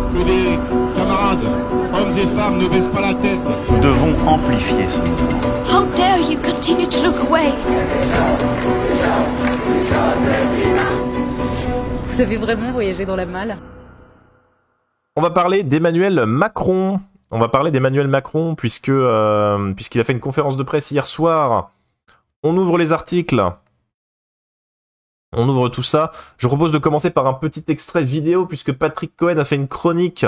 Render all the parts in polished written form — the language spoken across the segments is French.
que des camarades, hommes et femmes, ne baissent pas la tête. Nous devons amplifier ce mouvement. How dare you continue to look away? Vous avez vraiment voyagé dans la malle? On va parler d'Emmanuel Macron. Puisqu'il a fait une conférence de presse hier soir. On ouvre les articles. On ouvre tout ça. Je propose de commencer par un petit extrait vidéo puisque Patrick Cohen a fait une chronique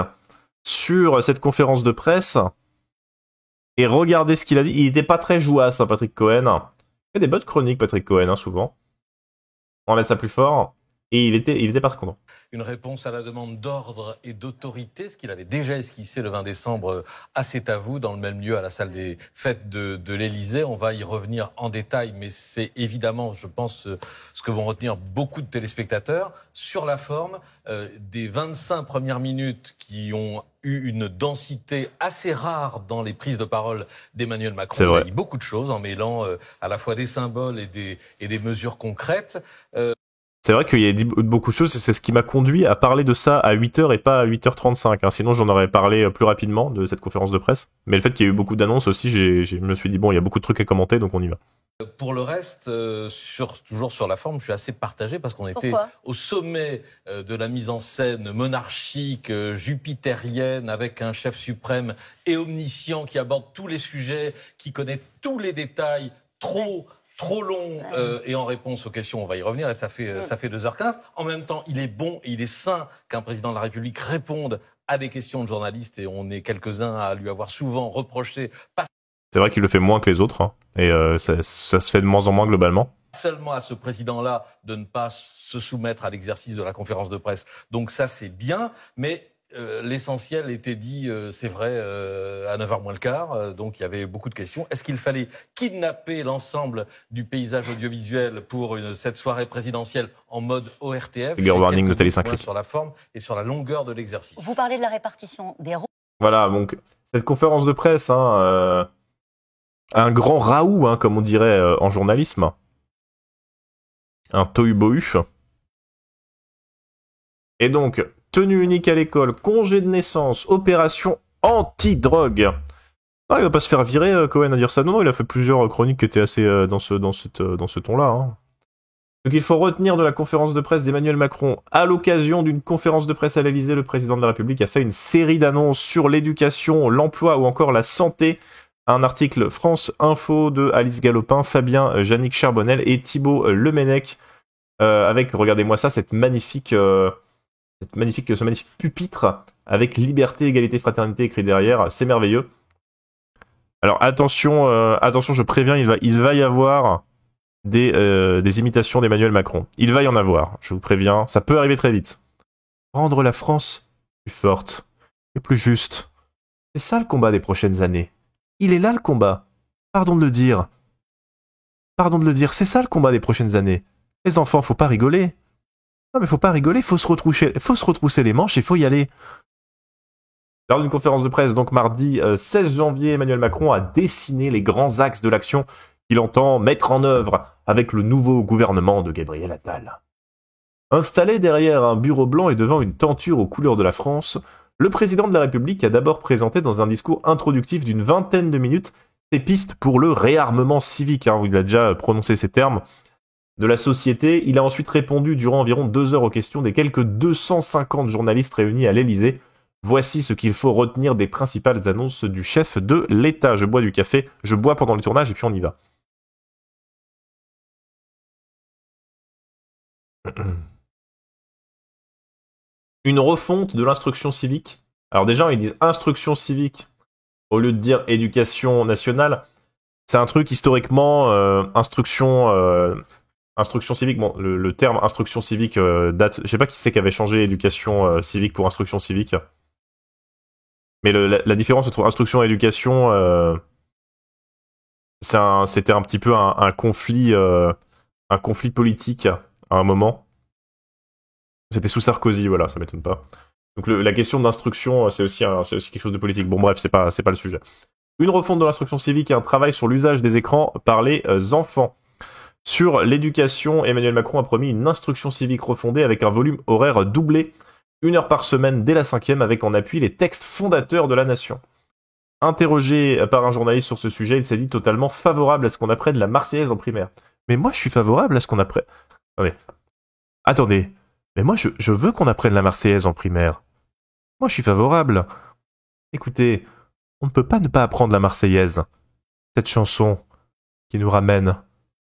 sur cette conférence de presse. Et regardez ce qu'il a dit. Il était pas très jouasse, hein, Patrick Cohen. Il fait des bonnes chroniques, Patrick Cohen, hein, souvent. On va mettre ça plus fort. Et il était pas très content. Une réponse à la demande d'ordre et d'autorité, ce qu'il avait déjà esquissé le 20 décembre à C'est à vous, dans le même lieu, à la salle des fêtes de l'Élysée. On va y revenir en détail, mais c'est évidemment, je pense, ce que vont retenir beaucoup de téléspectateurs. Sur la forme, des 25 premières minutes qui ont eu une densité assez rare dans les prises de parole d'Emmanuel Macron. C'est vrai. Il a dit beaucoup de choses en mêlant à la fois des symboles et des mesures concrètes. C'est vrai qu'il y a dit beaucoup de choses, et c'est ce qui m'a conduit à parler de ça à 8h et pas à 8h35. Hein. Sinon, j'en aurais parlé plus rapidement de cette conférence de presse. Mais le fait qu'il y ait eu beaucoup d'annonces aussi, je me suis dit, bon, il y a beaucoup de trucs à commenter, donc on y va. Pour le reste, toujours sur la forme, je suis assez partagé parce qu'on était au sommet de la mise en scène monarchique, jupitérienne, avec un chef suprême et omniscient qui aborde tous les sujets, qui connaît tous les détails, trop long, et en réponse aux questions, on va y revenir, et ça fait 2h15. En même temps, il est bon et il est sain qu'un président de la République réponde à des questions de journalistes, et on est quelques-uns à lui avoir souvent reproché, pas C'est vrai qu'il le fait moins que les autres, hein, et ça se fait de moins en moins globalement. Seulement à ce président-là de ne pas se soumettre à l'exercice de la conférence de presse. Donc ça, c'est bien, mais l'essentiel était dit, c'est vrai, à 9h moins le quart, donc il y avait beaucoup de questions. Est-ce qu'il fallait kidnapper l'ensemble du paysage audiovisuel pour cette soirée présidentielle en mode ORTF? Trigger warning de Télé 5 sur la forme et sur la longueur de l'exercice. Vous parlez de la répartition des rôles. Voilà, donc cette conférence de presse, hein, un grand raout, hein, comme on dirait en journalisme. Un tohu-bohu. Et donc, tenue unique à l'école, congé de naissance, opération anti-drogue. Ah, il va pas se faire virer, Cohen, à dire ça. Non, il a fait plusieurs chroniques qui étaient assez dans ce ton-là. Hein. Ce qu'il faut retenir de la conférence de presse d'Emmanuel Macron, à l'occasion d'une conférence de presse à l'Élysée, le président de la République a fait une série d'annonces sur l'éducation, l'emploi ou encore la santé. Un article France Info de Alice Galopin, Fabien Jannick Charbonnel et Thibault Lemenec, avec, regardez-moi ça, ce magnifique pupitre avec liberté, égalité, fraternité écrit derrière, c'est merveilleux. Alors attention, je préviens, il va y avoir des imitations d'Emmanuel Macron. Il va y en avoir, je vous préviens, ça peut arriver très vite. Rendre la France plus forte et plus juste. C'est ça le combat des prochaines années. Il est là le combat. Pardon de le dire, c'est ça le combat des prochaines années. Les enfants, faut pas rigoler. Non mais faut pas rigoler, faut se retrousser les manches et faut y aller. Lors d'une conférence de presse, donc mardi 16 janvier, Emmanuel Macron a dessiné les grands axes de l'action qu'il entend mettre en œuvre avec le nouveau gouvernement de Gabriel Attal. Installé derrière un bureau blanc et devant une tenture aux couleurs de la France, le président de la République a d'abord présenté dans un discours introductif d'une vingtaine de minutes ses pistes pour le réarmement civique, hein, où il a déjà prononcé ces termes, de la société. Il a ensuite répondu durant environ 2 heures aux questions des quelques 250 journalistes réunis à l'Élysée. Voici ce qu'il faut retenir des principales annonces du chef de l'État. Je bois du café, je bois pendant le tournage et puis on y va. Une refonte de l'instruction civique. Alors déjà, ils disent instruction civique au lieu de dire éducation nationale. C'est un truc historiquement, instruction civique. Bon, le terme instruction civique date. Je sais pas qui c'est qui avait changé éducation civique pour instruction civique. Mais la différence entre instruction et éducation, c'était un petit peu un conflit politique à un moment. C'était sous Sarkozy, voilà, ça m'étonne pas. Donc la question d'instruction, c'est aussi quelque chose de politique. Bon bref, c'est pas le sujet. Une refonte de l'instruction civique et un travail sur l'usage des écrans par les enfants. Sur l'éducation, Emmanuel Macron a promis une instruction civique refondée avec un volume horaire doublé. 1 heure par semaine dès la 5e avec en appui les textes fondateurs de la nation. Interrogé par un journaliste sur ce sujet, il s'est dit totalement favorable à ce qu'on apprenne la Marseillaise en primaire. Mais moi, je suis favorable à ce qu'on apprenne... Attendez. Mais moi, je veux qu'on apprenne la Marseillaise en primaire. Moi, je suis favorable. Écoutez, on ne peut pas ne pas apprendre la Marseillaise. Cette chanson qui nous ramène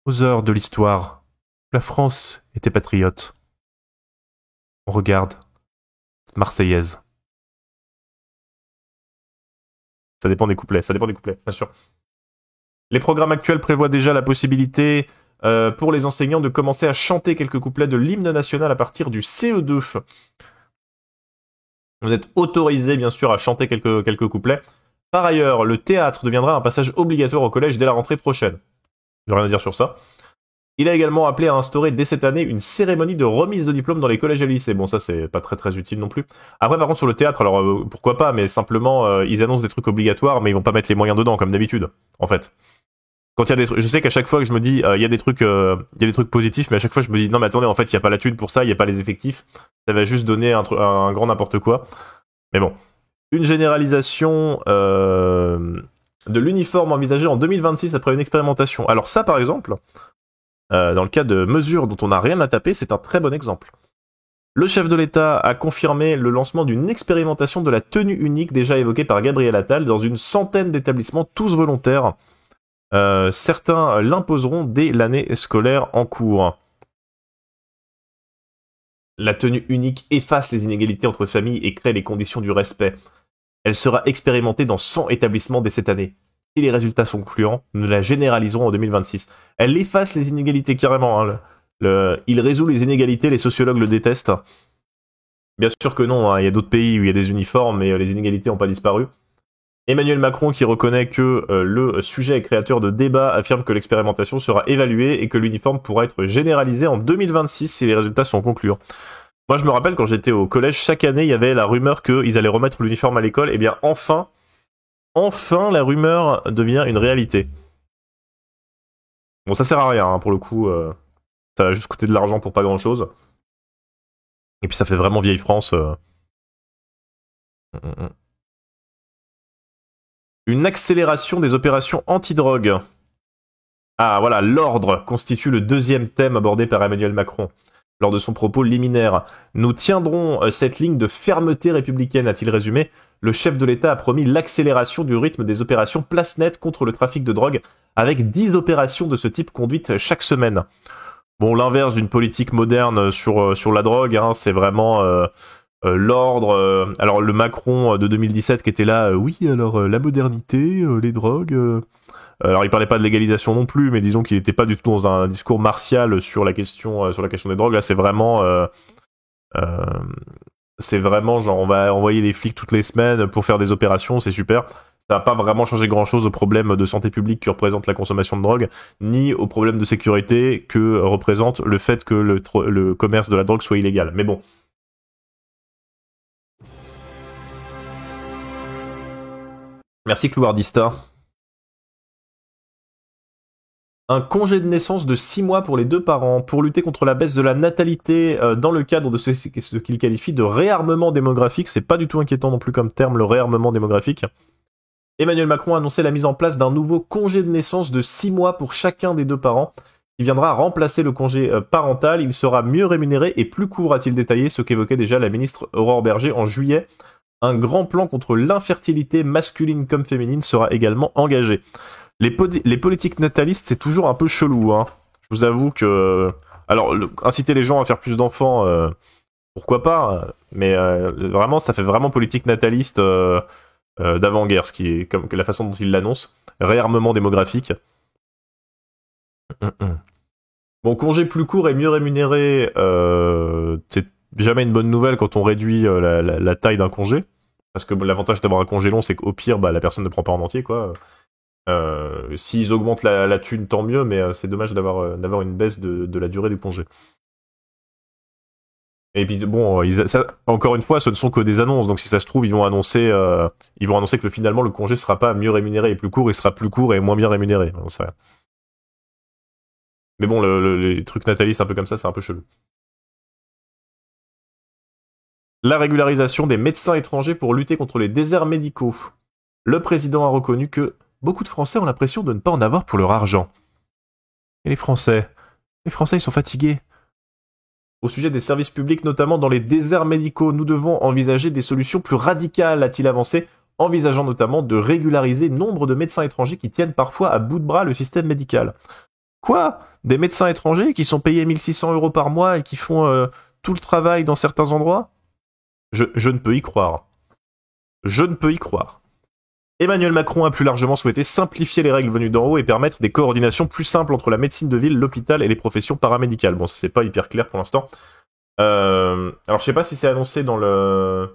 aux heures de l'histoire. La France était patriote. On regarde cette Marseillaise. Ça dépend des couplets, bien sûr. Les programmes actuels prévoient déjà la possibilité pour les enseignants de commencer à chanter quelques couplets de l'hymne national à partir du CE2. Vous êtes autorisé, bien sûr, à chanter quelques couplets. Par ailleurs, le théâtre deviendra un passage obligatoire au collège dès la rentrée prochaine. Je n'ai rien à dire sur ça. Il a également appelé à instaurer dès cette année une cérémonie de remise de diplôme dans les collèges et lycées. Bon, ça, c'est pas très utile non plus. Après, par contre, sur le théâtre, alors pourquoi pas, mais simplement, ils annoncent des trucs obligatoires, mais ils vont pas mettre les moyens dedans, comme d'habitude, en fait. Quand il y a des trucs, je sais qu'à chaque fois que je me dis, il y a des trucs positifs, mais à chaque fois je me dis, non mais attendez, en fait, il y a pas la thune pour ça, il y a pas les effectifs, ça va juste donner un grand n'importe quoi. Mais bon. Une généralisation de l'uniforme envisagée en 2026 après une expérimentation. Alors ça, par exemple, dans le cas de mesures dont on n'a rien à taper, c'est un très bon exemple. Le chef de l'État a confirmé le lancement d'une expérimentation de la tenue unique déjà évoquée par Gabriel Attal dans une centaine d'établissements, tous volontaires. Certains l'imposeront dès l'année scolaire en cours. La tenue unique efface les inégalités entre familles et crée les conditions du respect. Elle sera expérimentée dans 100 établissements dès cette année. Si les résultats sont concluants, nous la généraliserons en 2026. Elle efface les inégalités carrément. Hein. Il résout les inégalités, les sociologues le détestent. Bien sûr que non, hein. Il y a d'autres pays où il y a des uniformes, mais les inégalités n'ont pas disparu. Emmanuel Macron, qui reconnaît que le sujet est créateur de débat, affirme que l'expérimentation sera évaluée et que l'uniforme pourra être généralisé en 2026 si les résultats sont concluants. Moi, je me rappelle quand j'étais au collège, chaque année, il y avait la rumeur qu'ils allaient remettre l'uniforme à l'école. Eh bien, enfin, la rumeur devient une réalité. Bon, ça sert à rien, hein, pour le coup. Ça va juste coûter de l'argent pour pas grand-chose. Et puis, ça fait vraiment vieille France. Une accélération des opérations anti-drogue. Ah, voilà, l'ordre constitue le deuxième thème abordé par Emmanuel Macron. Lors de son propos liminaire, nous tiendrons cette ligne de fermeté républicaine, a-t-il résumé. Le chef de l'État a promis l'accélération du rythme des opérations place nette contre le trafic de drogue, avec 10 opérations de ce type conduites chaque semaine. Bon, l'inverse d'une politique moderne sur la drogue, hein, c'est vraiment l'ordre. Alors le Macron de 2017 qui était là, oui, alors la modernité, les drogues... Alors il parlait pas de légalisation non plus, mais disons qu'il était pas du tout dans un discours martial sur la question des drogues. Là, c'est vraiment genre on va envoyer des flics toutes les semaines pour faire des opérations, c'est super. Ça va pas vraiment changer grand chose au problème de santé publique que représente la consommation de drogue, ni au problème de sécurité que représente le fait que le commerce de la drogue soit illégal. Mais bon. Merci Clouardista. Un congé de naissance de 6 mois pour les deux parents, pour lutter contre la baisse de la natalité dans le cadre de ce qu'il qualifie de réarmement démographique. C'est pas du tout inquiétant non plus comme terme, le réarmement démographique. Emmanuel Macron a annoncé la mise en place d'un nouveau congé de naissance de 6 mois pour chacun des deux parents, qui viendra remplacer le congé parental. Il sera mieux rémunéré et plus court, a-t-il détaillé, ce qu'évoquait déjà la ministre Aurore Bergé en juillet. Un grand plan contre l'infertilité masculine comme féminine sera également engagé. Les politiques natalistes, c'est toujours un peu chelou, hein. Je vous avoue que... Alors, inciter les gens à faire plus d'enfants, pourquoi pas, mais vraiment, ça fait vraiment politique nataliste d'avant-guerre, ce qui est comme la façon dont ils l'annoncent. Réarmement démographique. Bon, congé plus court et mieux rémunéré, c'est jamais une bonne nouvelle quand on réduit la taille d'un congé. Parce que l'avantage d'avoir un congé long, c'est qu'au pire, la personne ne prend pas en entier, quoi. S'ils augmentent la thune, tant mieux, mais c'est dommage d'avoir une baisse de la durée du congé. Et puis bon, encore une fois, ce ne sont que des annonces, donc si ça se trouve, ils vont annoncer que finalement le congé sera pas mieux rémunéré et plus court, il sera plus court et moins bien rémunéré. On sait rien. Mais bon, les trucs natalistes un peu comme ça, c'est un peu chelou. la régularisation des médecins étrangers pour lutter contre les déserts médicaux. Le président a reconnu que beaucoup de Français ont l'impression de ne pas en avoir pour leur argent. Et les Français, ils sont fatigués. Au sujet des services publics, notamment dans les déserts médicaux, nous devons envisager des solutions plus radicales, a-t-il avancé, envisageant notamment de régulariser nombre de médecins étrangers qui tiennent parfois à bout de bras le système médical. Quoi? Des médecins étrangers qui sont payés 1600 € par mois et qui font tout le travail dans certains endroits? Je ne peux y croire. Je ne peux y croire. Emmanuel Macron a plus largement souhaité simplifier les règles venues d'en haut et permettre des coordinations plus simples entre la médecine de ville, l'hôpital et les professions paramédicales. Bon, ça c'est pas hyper clair pour l'instant. Alors je sais pas si c'est annoncé dans le...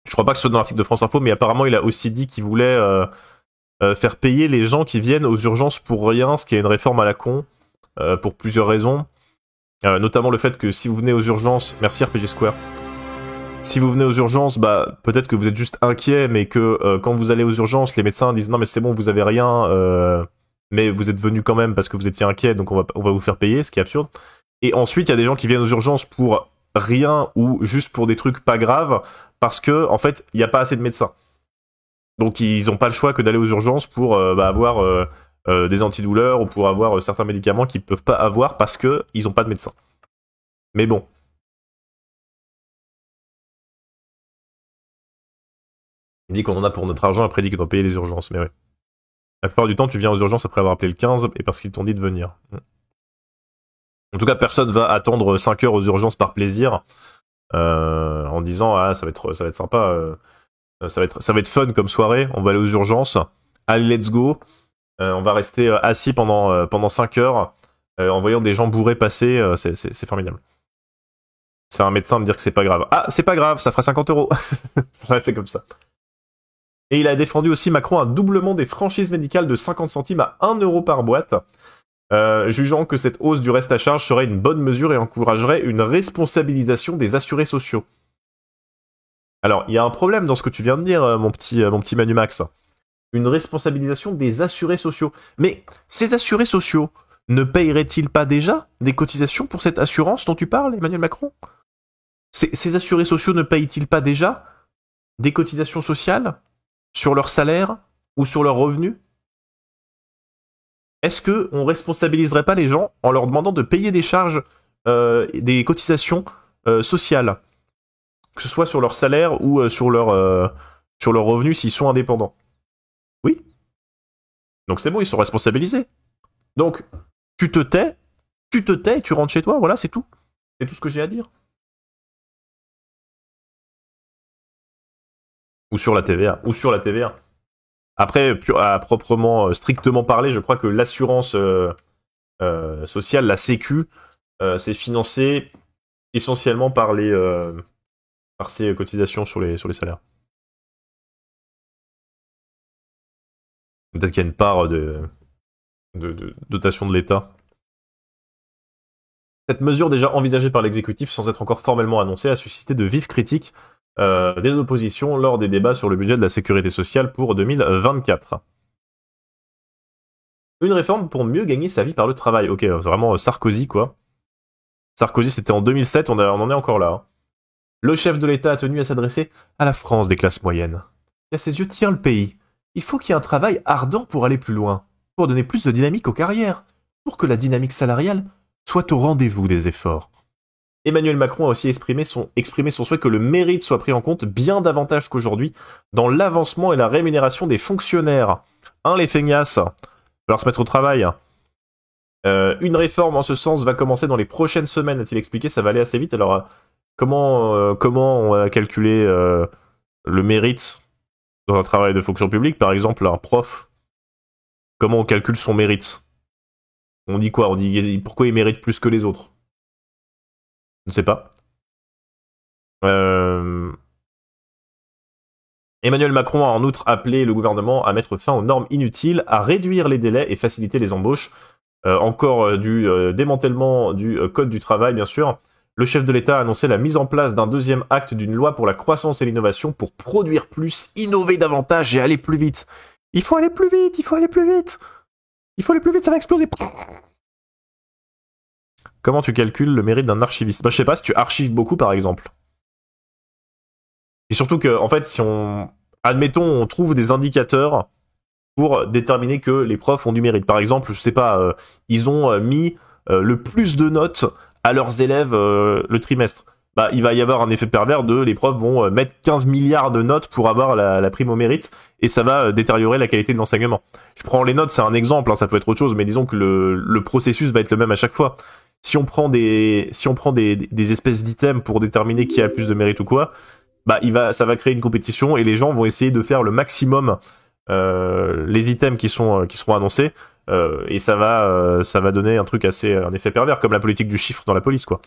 Je crois pas que ce soit dans l'article de France Info, mais apparemment il a aussi dit qu'il voulait faire payer les gens qui viennent aux urgences pour rien, ce qui est une réforme à la con, pour plusieurs raisons. Notamment le fait que si vous venez aux urgences... Merci RPG Square. Si vous venez aux urgences, bah peut-être que vous êtes juste inquiet, mais que quand vous allez aux urgences, les médecins disent non mais c'est bon, vous avez rien, mais vous êtes venu quand même parce que vous étiez inquiet, donc on va vous faire payer, ce qui est absurde. Et ensuite il y a des gens qui viennent aux urgences pour rien ou juste pour des trucs pas graves, parce que en fait il n'y a pas assez de médecins. Donc ils n'ont pas le choix que d'aller aux urgences pour avoir des antidouleurs ou pour avoir certains médicaments qu'ils peuvent pas avoir parce que ils n'ont pas de médecins. Mais bon. Il dit qu'on en a pour notre argent, après il dit qu'on doit payer les urgences, mais oui. La plupart du temps, tu viens aux urgences après avoir appelé le 15 et parce qu'ils t'ont dit de venir. En tout cas, personne va attendre 5 heures aux urgences par plaisir, en disant ah ça va être sympa, ça va être fun comme soirée, on va aller aux urgences, allez let's go, on va rester assis pendant 5 heures, en voyant des gens bourrés passer, c'est formidable. C'est un médecin de dire que c'est pas grave. Ah, c'est pas grave, ça fera 50 €. Ouais, c'est comme ça. Et il a défendu aussi, Macron, un doublement des franchises médicales de 50 centimes à 1 € par boîte, jugeant que cette hausse du reste à charge serait une bonne mesure et encouragerait une responsabilisation des assurés sociaux. Alors, il y a un problème dans ce que tu viens de dire, mon petit Manu Max. Une responsabilisation des assurés sociaux. Mais ces assurés sociaux ne paieraient-ils pas déjà des cotisations pour cette assurance dont tu parles, Emmanuel Macron? Ces assurés sociaux ne payent-ils pas déjà des cotisations sociales sur leur salaire ou sur leurs revenus? Est-ce qu'on responsabiliserait pas les gens en leur demandant de payer des charges, des cotisations sociales, que ce soit sur leur salaire ou sur leurs revenus s'ils sont indépendants? Oui. Donc c'est bon, ils sont responsabilisés. Donc tu te tais et tu rentres chez toi, voilà, c'est tout. C'est tout ce que j'ai à dire. Ou sur la TVA. Après, à proprement, strictement parler, je crois que l'assurance sociale, la Sécu, c'est financé essentiellement par ces cotisations sur les salaires. Peut-être qu'il y a une part de dotation de l'État. Cette mesure déjà envisagée par l'exécutif sans être encore formellement annoncée a suscité de vives critiques des oppositions lors des débats sur le budget de la sécurité sociale pour 2024. Une réforme pour mieux gagner sa vie par le travail. Ok, c'est vraiment Sarkozy, quoi. Sarkozy, c'était en 2007, on en est encore là. Hein. Le chef de l'État a tenu à s'adresser à la France des classes moyennes. Et à ses yeux tient le pays. Il faut qu'il y ait un travail ardent pour aller plus loin, pour donner plus de dynamique aux carrières, pour que la dynamique salariale soit au rendez-vous des efforts. Emmanuel Macron a aussi exprimé son souhait que le mérite soit pris en compte bien davantage qu'aujourd'hui dans l'avancement et la rémunération des fonctionnaires. Les feignasses, il va falloir se mettre au travail. Une réforme en ce sens va commencer dans les prochaines semaines, a-t-il expliqué, ça va aller assez vite. Alors, comment on va calculer le mérite dans un travail de fonction publique? Par exemple, un prof, comment on calcule son mérite? On dit quoi? On dit pourquoi il mérite plus que les autres? Je ne sais pas. Emmanuel Macron a en outre appelé le gouvernement à mettre fin aux normes inutiles, à réduire les délais et faciliter les embauches. Encore du démantèlement du code du travail, bien sûr. Le chef de l'État a annoncé la mise en place d'un deuxième acte d'une loi pour la croissance et l'innovation pour produire plus, innover davantage et aller plus vite. Il faut aller plus vite, ça va exploser. Comment tu calcules le mérite d'un archiviste? Je sais pas, si tu archives beaucoup par exemple. Et surtout que, en fait, si on... Admettons, on trouve des indicateurs pour déterminer que les profs ont du mérite. Par exemple, je sais pas, ils ont mis le plus de notes à leurs élèves le trimestre. Bah, il va y avoir un effet pervers de les profs vont mettre 15 milliards de notes pour avoir la prime au mérite et ça va détériorer la qualité de l'enseignement. Je prends les notes, c'est un exemple, hein, ça peut être autre chose, mais disons que le processus va être le même à chaque fois. Si on prend des espèces d'items pour déterminer qui a le plus de mérite ou quoi, bah ça va créer une compétition et les gens vont essayer de faire le maximum les items qui seront annoncés et ça va donner un truc un effet pervers comme la politique du chiffre dans la police quoi.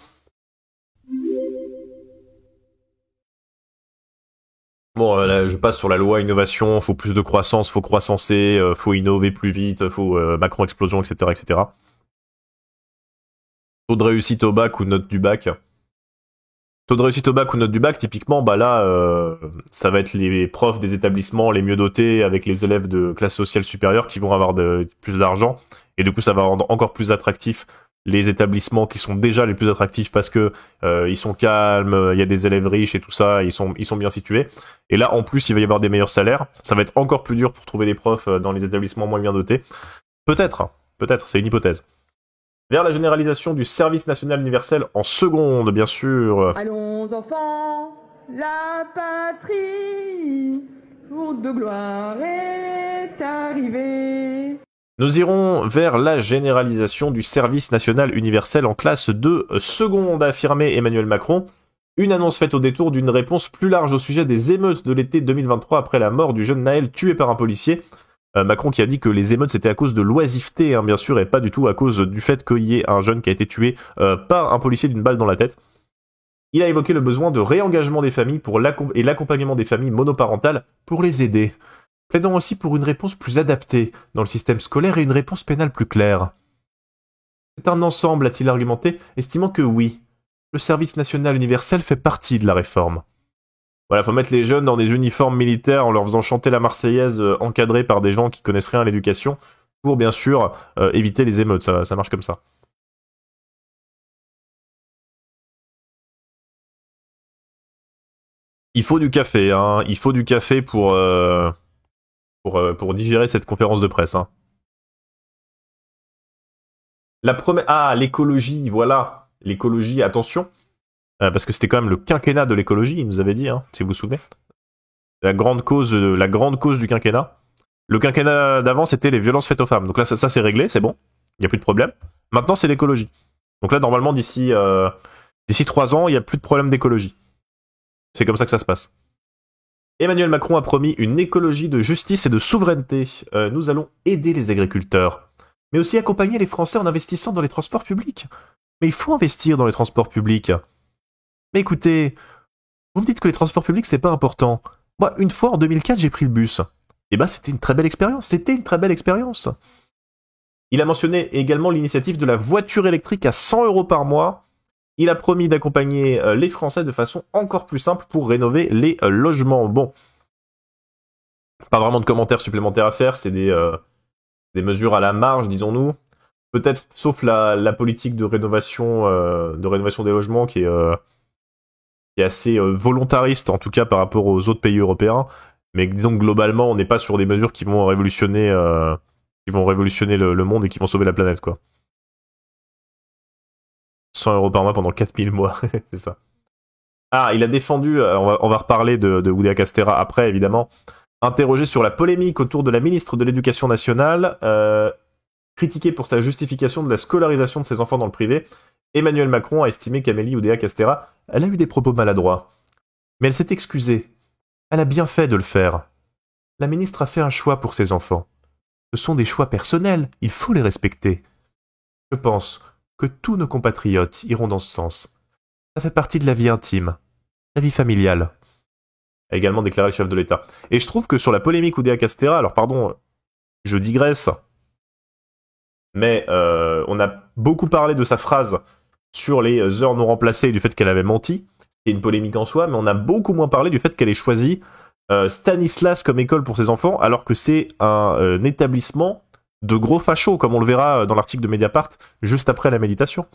Bon, là, je passe sur la loi innovation, faut plus de croissance, faut croissancer, faut innover plus vite, faut Macron explosion, etc., etc. Taux de réussite au bac ou note du bac. Taux de réussite au bac ou note du bac, typiquement, bah là, ça va être les profs des établissements les mieux dotés avec les élèves de classe sociale supérieure qui vont avoir plus d'argent. Et du coup, ça va rendre encore plus attractif les établissements qui sont déjà les plus attractifs parce que ils sont calmes, il y a des élèves riches et tout ça, ils sont bien situés. Et là, en plus, il va y avoir des meilleurs salaires. Ça va être encore plus dur pour trouver des profs dans les établissements moins bien dotés. Peut-être, c'est une hypothèse. Vers la généralisation du service national universel en seconde, bien sûr. Allons enfants, la patrie, jour de gloire est arrivée. Nous irons vers la généralisation du service national universel en classe de seconde, a affirmé Emmanuel Macron. Une annonce faite au détour d'une réponse plus large au sujet des émeutes de l'été 2023 après la mort du jeune Naël tué par un policier. Macron qui a dit que les émeutes c'était à cause de l'oisiveté, hein, bien sûr, et pas du tout à cause du fait qu'il y ait un jeune qui a été tué par un policier d'une balle dans la tête. Il a évoqué le besoin de réengagement des familles et l'accompagnement des familles monoparentales pour les aider, plaidant aussi pour une réponse plus adaptée dans le système scolaire et une réponse pénale plus claire. C'est un ensemble, a-t-il argumenté, estimant que oui, le service national universel fait partie de la réforme. Voilà, faut mettre les jeunes dans des uniformes militaires en leur faisant chanter la Marseillaise encadrés par des gens qui connaissent rien à l'éducation pour, bien sûr, éviter les émeutes. Ça marche comme ça. Il faut du café, hein. Il faut du café pour digérer cette conférence de presse, hein. La première... Ah, l'écologie, voilà. L'écologie, attention. Parce que c'était quand même le quinquennat de l'écologie, il nous avait dit, hein, si vous vous souvenez. La grande cause du quinquennat. Le quinquennat d'avant, c'était les violences faites aux femmes. Donc là, ça c'est réglé, c'est bon. Il n'y a plus de problème. Maintenant, c'est l'écologie. Donc là, normalement, d'ici 3 ans, il n'y a plus de problème d'écologie. C'est comme ça que ça se passe. Emmanuel Macron a promis une écologie de justice et de souveraineté. Nous allons aider les agriculteurs, mais aussi accompagner les Français en investissant dans les transports publics. Mais il faut investir dans les transports publics. Mais écoutez, vous me dites que les transports publics, c'est pas important. Moi, une fois, en 2004, j'ai pris le bus. Et ben, c'était une très belle expérience. Il a mentionné également l'initiative de la voiture électrique à 100 € par mois. Il a promis d'accompagner les Français de façon encore plus simple pour rénover les logements. Bon, pas vraiment de commentaires supplémentaires à faire, c'est des mesures à la marge, disons-nous. Peut-être, sauf la politique de rénovation des logements qui est assez volontariste, en tout cas par rapport aux autres pays européens. Mais disons que globalement, on n'est pas sur des mesures qui vont révolutionner le monde et qui vont sauver la planète, quoi. 100 € par mois pendant 4000 mois, c'est ça. Ah, il a défendu, on va reparler de Oudéa Castéra après, évidemment, interrogé sur la polémique autour de la ministre de l'Éducation nationale, critiquée pour sa justification de la scolarisation de ses enfants dans le privé. Emmanuel Macron a estimé qu'Amélie Oudéa Castéra, elle a eu des propos maladroits. Mais elle s'est excusée. Elle a bien fait de le faire. La ministre a fait un choix pour ses enfants. Ce sont des choix personnels, il faut les respecter. Je pense que tous nos compatriotes iront dans ce sens. Ça fait partie de la vie intime, la vie familiale. A également déclaré le chef de l'État. Et je trouve que sur la polémique Oudéa Castéra, alors pardon, je digresse, mais on a beaucoup parlé de sa phrase sur les heures non remplacées et du fait qu'elle avait menti, c'est une polémique en soi, mais on a beaucoup moins parlé du fait qu'elle ait choisi Stanislas comme école pour ses enfants, alors que c'est un établissement de gros fachos, comme on le verra dans l'article de Mediapart, juste après la méditation.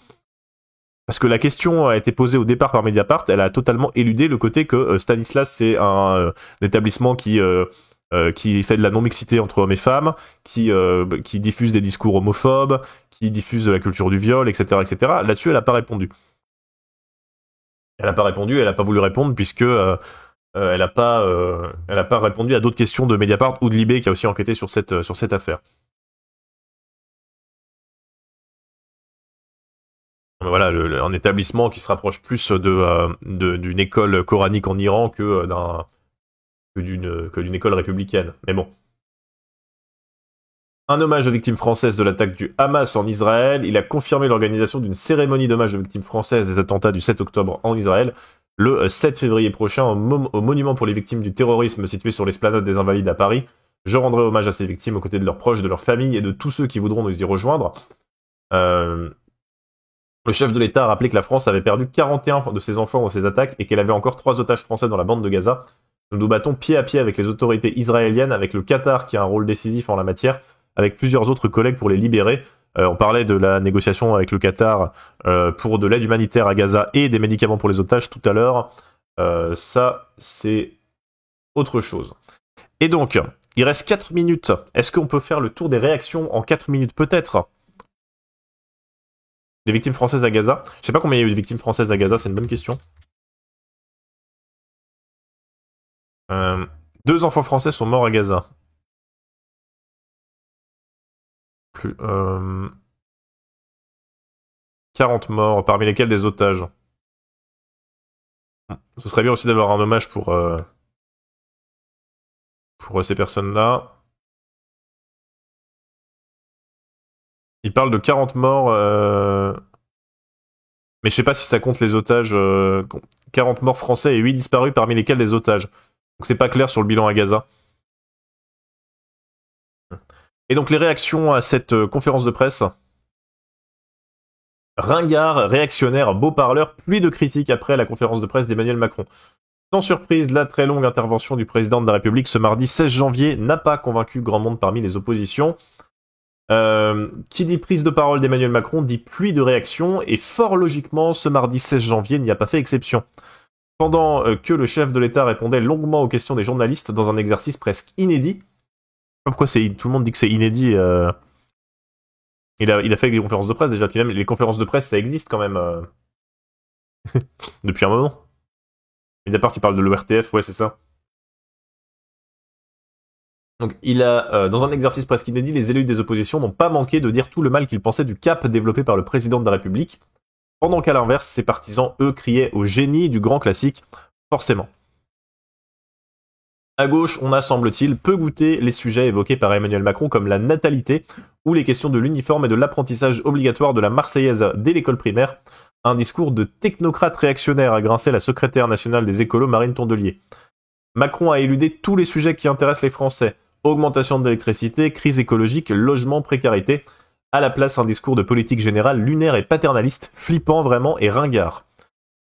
Parce que la question a été posée au départ par Mediapart, elle a totalement éludé le côté que Stanislas, c'est un établissement qui fait de la non-mixité entre hommes et femmes, qui diffuse des discours homophobes, qui diffuse de la culture du viol, etc., etc. Là-dessus, elle n'a pas répondu. Elle n'a pas voulu répondre puisque elle n'a pas répondu à d'autres questions de Mediapart ou de Libé qui a aussi enquêté sur cette affaire. Voilà, un établissement qui se rapproche plus d'une école coranique en Iran que d'une école républicaine. Mais bon. Un hommage aux victimes françaises de l'attaque du Hamas en Israël. Il a confirmé l'organisation d'une cérémonie d'hommage aux victimes françaises des attentats du 7 octobre en Israël, le 7 février prochain, au monument pour les victimes du terrorisme situé sur l'esplanade des Invalides à Paris. Je rendrai hommage à ces victimes aux côtés de leurs proches, de leurs familles et de tous ceux qui voudront nous y rejoindre. Le chef de l'État a rappelé que la France avait perdu 41 de ses enfants dans ces attaques et qu'elle avait encore 3 otages français dans la bande de Gaza. Nous nous battons pied à pied avec les autorités israéliennes, avec le Qatar qui a un rôle décisif en la matière, avec plusieurs autres collègues pour les libérer. On parlait de la négociation avec le Qatar pour de l'aide humanitaire à Gaza et des médicaments pour les otages tout à l'heure. Ça, c'est autre chose. Et donc, il reste 4 minutes. Est-ce qu'on peut faire le tour des réactions en 4 minutes peut-être ? Les victimes françaises à Gaza. Je sais pas combien il y a eu de victimes françaises à Gaza, c'est une bonne question. 2 enfants français sont morts à Gaza. 40 morts, parmi lesquels des otages. Ce serait bien aussi d'avoir un hommage pour ces personnes-là. Il parle de 40 morts, mais je sais pas si ça compte les otages. 40 morts français et 8 disparus, parmi lesquels des otages. Donc c'est pas clair sur le bilan à Gaza. Et donc les réactions à cette conférence de presse. Ringard, réactionnaire, beau parleur, pluie de critiques après la conférence de presse d'Emmanuel Macron. Sans surprise, la très longue intervention du président de la République ce mardi 16 janvier n'a pas convaincu grand monde parmi les oppositions. Qui dit prise de parole d'Emmanuel Macron dit pluie de réactions, et fort logiquement, ce mardi 16 janvier n'y a pas fait exception. Pendant que le chef de l'État répondait longuement aux questions des journalistes dans un exercice presque inédit. Pourquoi tout le monde dit que c'est inédit il a fait des conférences de presse déjà, puis même les conférences de presse ça existe quand même depuis un moment. Mediapart il parle de l'ORTF, ouais c'est ça. Donc il a, dans un exercice presque inédit, les élus des oppositions n'ont pas manqué de dire tout le mal qu'ils pensaient du cap développé par le président de la République, pendant qu'à l'inverse, ses partisans, eux, criaient au génie du grand classique, forcément. À gauche, on a, semble-t-il, peu goûté les sujets évoqués par Emmanuel Macron comme la natalité ou les questions de l'uniforme et de l'apprentissage obligatoire de la Marseillaise dès l'école primaire, un discours de technocrate réactionnaire, a grincé la secrétaire nationale des écolos Marine Tondelier. Macron a éludé tous les sujets qui intéressent les Français. Augmentation de l'électricité, crise écologique, logement, précarité. À la place, un discours de politique générale lunaire et paternaliste, flippant vraiment et ringard.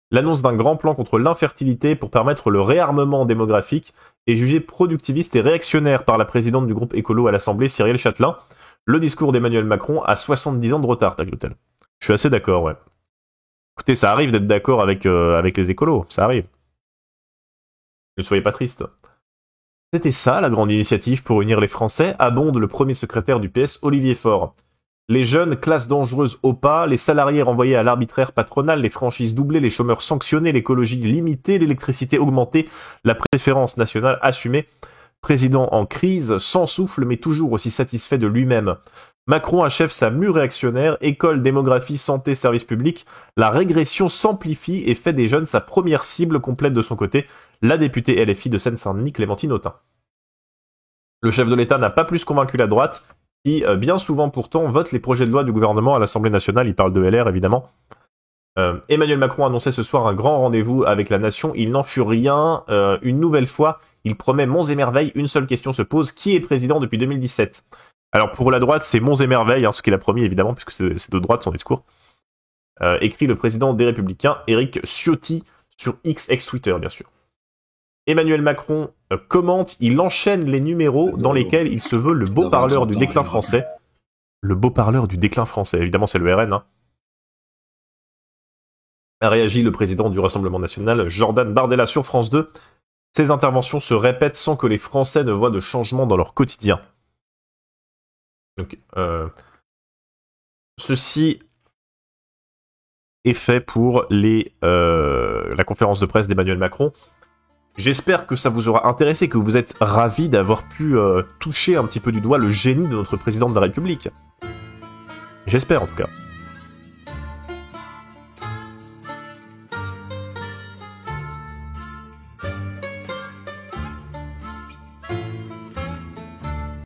L'annonce d'un grand plan contre l'infertilité pour permettre le réarmement démographique est jugée productiviste et réactionnaire par la présidente du groupe écolo à l'Assemblée, Cyrielle Châtelain. Le discours d'Emmanuel Macron a 70 ans de retard, tacle-t-elle. Je suis assez d'accord, ouais. Écoutez, ça arrive d'être d'accord avec les écolos, ça arrive. Ne soyez pas triste. C'était ça la grande initiative pour unir les Français, abonde le premier secrétaire du PS, Olivier Faure. Les jeunes, classe dangereuse au pas, les salariés renvoyés à l'arbitraire patronal, les franchises doublées, les chômeurs sanctionnés, l'écologie limitée, l'électricité augmentée, la préférence nationale assumée. Président en crise, sans souffle mais toujours aussi satisfait de lui-même. Macron achève sa mue réactionnaire, école, démographie, santé, service public. La régression s'amplifie et fait des jeunes sa première cible, complète de son côté la députée LFI de Seine-Saint-Denis, Clémentine Autain. Le chef de l'État n'a pas plus convaincu la droite, qui bien souvent pourtant vote les projets de loi du gouvernement à l'Assemblée nationale, il parle de LR évidemment. Emmanuel Macron annonçait ce soir un grand rendez-vous avec la nation, il n'en fut rien, une nouvelle fois, il promet monts et merveilles, une seule question se pose, qui est président depuis 2017 ? Alors pour la droite c'est monts et merveilles, ce qu'il a promis évidemment, puisque c'est de droite son discours. Écrit le président des Républicains, Éric Ciotti, sur X, ex-Twitter bien sûr. Emmanuel Macron commente, il enchaîne les numéros dans lesquels il se veut le beau parleur du déclin français. Le beau parleur du déclin français, évidemment c'est le RN. A réagi le président du Rassemblement National, Jordan Bardella, sur France 2. Ces interventions se répètent sans que les Français ne voient de changement dans leur quotidien. Donc, ceci est fait pour la conférence de presse d'Emmanuel Macron. J'espère que ça vous aura intéressé, que vous êtes ravis d'avoir pu toucher un petit peu du doigt le génie de notre président de la République. J'espère en tout cas.